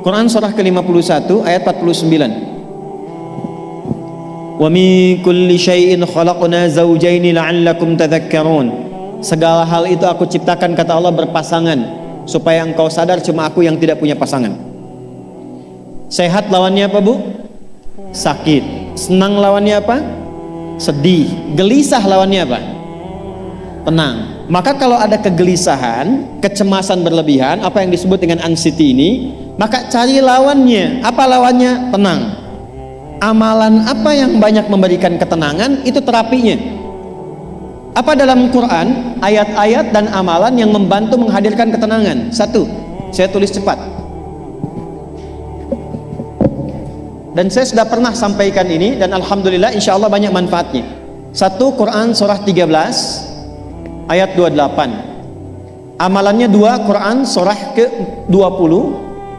Quran surah ke-51 ayat 49. Wa min kulli syai'in khalaqna zawjaini la'allakum tadhakkarun. Segala hal itu aku ciptakan, kata Allah, berpasangan, supaya engkau sadar cuma aku yang tidak punya pasangan. Sehat lawannya apa, Bu? Sakit. Senang lawannya apa? Sedih. Gelisah lawannya apa? Tenang. Maka kalau ada kegelisahan, kecemasan berlebihan, apa yang disebut dengan anxiety ini, maka cari lawannya. Apa lawannya? Tenang. Amalan apa yang banyak memberikan ketenangan, itu terapinya. Apa dalam Quran ayat-ayat dan amalan yang membantu menghadirkan ketenangan? Satu, saya tulis cepat. Dan saya sudah pernah sampaikan ini, dan alhamdulillah insya Allah banyak manfaatnya. Satu, Quran surah 13 ayat 28. Amalannya dua, Quran surah ke-20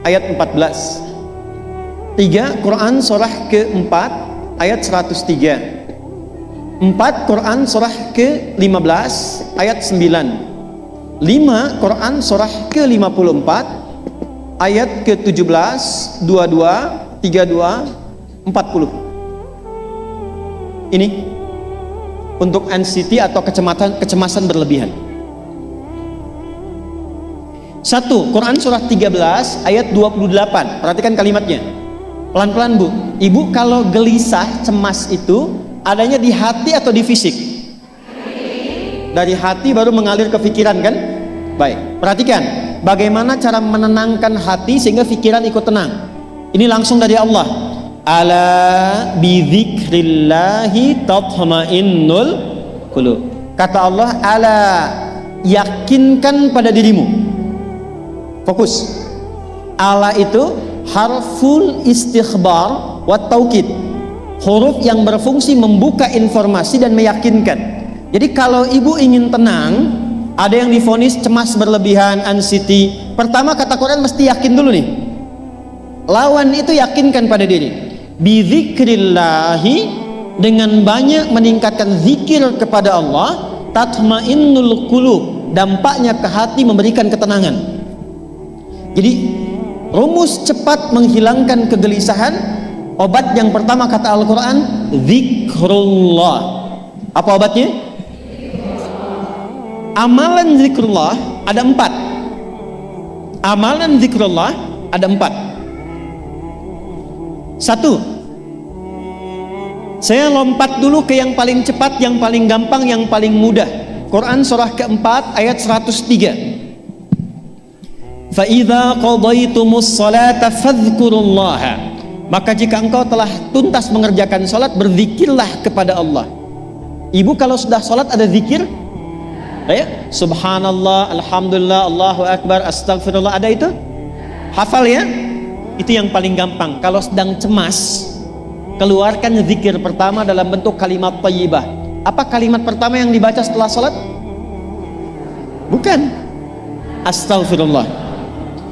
ayat 14. Tiga, Quran surah ke-4 ayat 103. 4, Quran surah ke-15 ayat 9. 5, Quran surah ke-54 ayat ke-17, 22, 32, 40. Ini untuk anxiety atau kecemasan berlebihan. 1, Quran surah 13 ayat 28. Perhatikan kalimatnya. Pelan-pelan, Bu. Ibu kalau gelisah, cemas itu adanya di hati atau di fisik? Dari hati baru mengalir ke pikiran, kan? Baik, perhatikan bagaimana cara menenangkan hati sehingga pikiran ikut tenang. Ini langsung dari Allah. Ala bidzikrillahi tatma'innul qulub. Kata Allah, ala, yakinkan pada dirimu. Fokus. Ala itu harful istikhbar wa taukid, huruf yang berfungsi membuka informasi dan meyakinkan. Jadi kalau ibu ingin tenang, ada yang divonis cemas berlebihan, anxiety, pertama kata Quran mesti yakin dulu nih. Lawan itu yakinkan pada diri. Bidzikrillahi, dengan banyak meningkatkan zikir kepada Allah, tatmainnul qulub, dampaknya ke hati memberikan ketenangan. Jadi rumus cepat menghilangkan kegelisahan, obat yang pertama kata Al-Quran, zikrullah. Apa obatnya? Amalan zikrullah ada 4. Amalan zikrullah ada 4. 1, saya lompat dulu ke yang paling cepat, yang paling gampang, yang paling mudah. Quran surah ke-4 ayat 103. فَإِذَا قَضَيْتُمُ الصَّلَاةَ فَاذْكُرُوا اللَّهَ. Maka jika engkau telah tuntas mengerjakan salat, berzikirlah kepada Allah. Ibu kalau sudah salat ada zikir? Ya, subhanallah, alhamdulillah, Allahu akbar, astagfirullah, ada itu? Hafal ya? Itu yang paling gampang. Kalau sedang cemas, keluarkan zikir pertama dalam bentuk kalimat thayyibah. Apa kalimat pertama yang dibaca setelah salat? Bukan astagfirullah.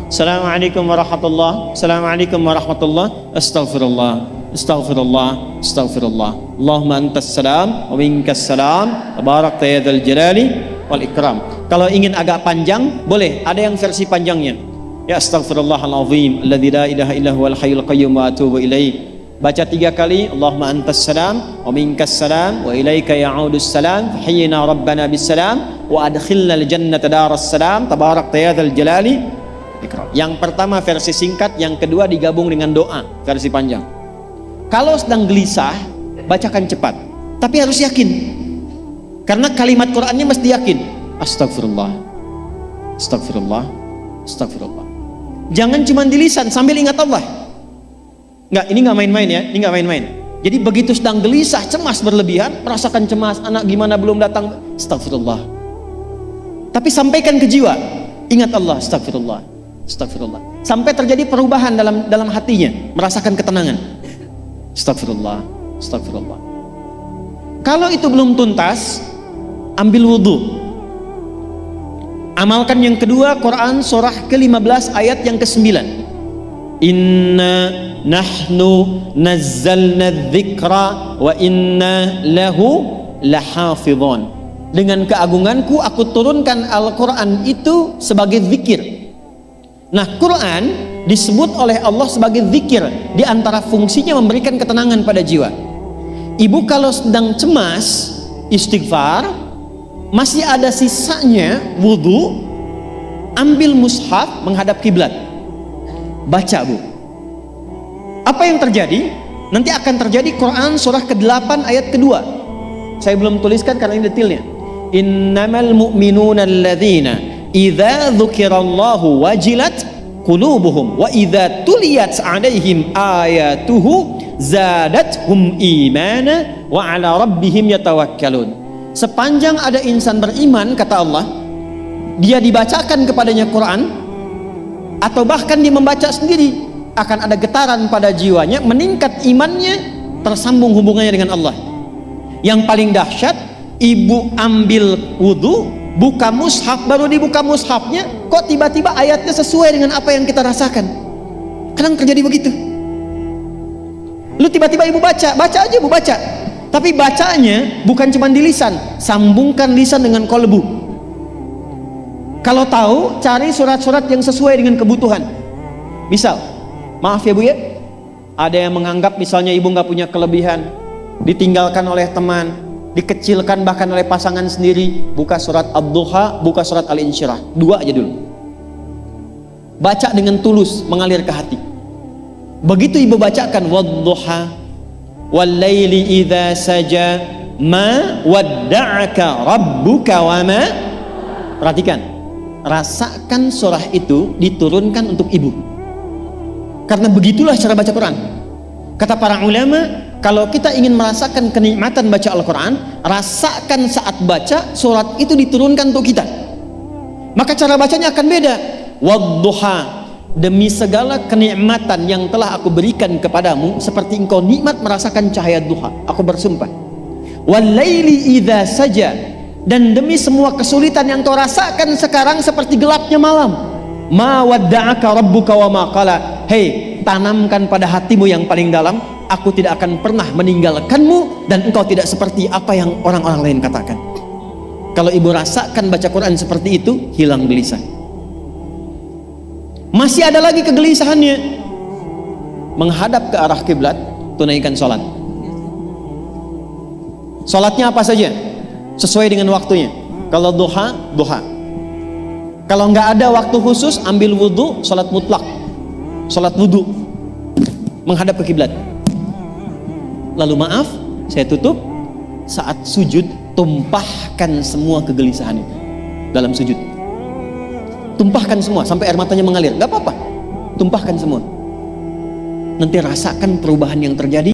Assalamualaikum warahmatullah, Assalamualaikum warahmatullah, Astaghfirullah, Astaghfirullah, Astaghfirullah. Allahumma antas salam wa minkas salam, tabarakta ya dzal jalali wal ikram. Kalau ingin agak panjang, boleh, ada yang versi panjangnya. Ya astaghfirullahalazim, alladzi la ilaha illa huwal hayyul qayyum wa atubu ilaih. Baca 3 kali, Allahumma antas salam wa minkas salam wa ilaika ya'udus salam, fahayyina rabbana bis salam wa adkhilna al jannata daras salam, tabarakta ya dzal jalali. Yang pertama versi singkat, yang kedua digabung dengan doa versi panjang. Kalau sedang gelisah, bacakan cepat, tapi harus yakin, karena kalimat Qurannya mesti yakin. Astagfirullah, astagfirullah, astagfirullah. Jangan cuma di lisan sambil ingat Allah. Enggak, ini nggak main-main ya, ini nggak main-main. Jadi begitu sedang gelisah, cemas berlebihan, merasakan cemas, anak gimana belum datang, astagfirullah. Tapi sampaikan ke jiwa, ingat Allah, astagfirullah, astagfirullah, sampai terjadi perubahan dalam hatinya, merasakan ketenangan. Astagfirullah, astagfirullah. Kalau itu belum tuntas, ambil wudhu. Amalkan yang kedua, Quran surah ke-15 ayat yang ke-9. Inna nahnu nazzalna dzikra wa inna lahu lahafidhun. Dengan keagunganku aku turunkan Al-Quran itu sebagai zikir. Nah, Quran disebut oleh Allah sebagai zikir. Di antara fungsinya memberikan ketenangan pada jiwa. Ibu kalau sedang cemas, istighfar, masih ada sisanya wudu, ambil mushaf menghadap kiblat, baca bu. Apa yang terjadi? Nanti akan terjadi Quran surah ke-8 ayat kedua. Saya belum tuliskan karena ini detailnya. Innamal mu'minuna alladzina idza dzukirallahu wajilat qulubuhum wa idza tuliyat 'alaihim ayatuhu zadatuhum imana wa 'ala rabbihim yatawakkalun. Sepanjang ada insan beriman, kata Allah, dia dibacakan kepadanya Quran atau bahkan dia membaca sendiri, akan ada getaran pada jiwanya, meningkat imannya, tersambung hubungannya dengan Allah. Yang paling dahsyat, ibu ambil wudu, buka mushaf, baru dibuka mushafnya kok tiba-tiba ayatnya sesuai dengan apa yang kita rasakan. Kadang terjadi begitu. Lu tiba-tiba ibu baca aja ibu baca, tapi bacanya bukan cuma di lisan, sambungkan lisan dengan kolbu. Kalau tahu, cari surat-surat yang sesuai dengan kebutuhan. Misal, maaf ya bu ya, ada yang menganggap misalnya ibu nggak punya kelebihan, ditinggalkan oleh teman, dikecilkan bahkan oleh pasangan sendiri, buka surat Ad-Duha, buka surat Al-Insyirah, 2 aja dulu. Baca dengan tulus, mengalir ke hati. Begitu ibu bacakan Wad-Duha wal-laili idza saja ma wadda'aka rabbuka wa ma. Perhatikan, rasakan surah itu diturunkan untuk ibu. Karena begitulah cara baca Quran. Kata para ulama, kalau kita ingin merasakan kenikmatan baca Al-Quran, rasakan saat baca surat itu diturunkan untuk kita. Maka cara bacanya akan beda. Wadduha, demi segala kenikmatan yang telah aku berikan kepadamu, seperti engkau nikmat merasakan cahaya duha, aku bersumpah. Walaili idza saja, dan demi semua kesulitan yang kau rasakan sekarang seperti gelapnya malam. Ma wadda'aka rabbuka wa ma qala. Hei, tanamkan pada hatimu yang paling dalam, aku tidak akan pernah meninggalkanmu dan engkau tidak seperti apa yang orang-orang lain katakan. Kalau ibu rasakan baca Quran seperti itu, hilang gelisah. Masih ada lagi kegelisahannya, menghadap ke arah kiblat, tunaikan sholat. Sholatnya apa saja sesuai dengan waktunya. Kalau duha, duha. Kalau nggak ada waktu khusus, ambil wudhu, sholat mutlak, sholat wudhu, menghadap ke kiblat. Lalu maaf, saya tutup, saat sujud tumpahkan semua kegelisahan itu dalam sujud. Tumpahkan semua sampai air matanya mengalir, nggak apa-apa, tumpahkan semua. Nanti rasakan perubahan yang terjadi.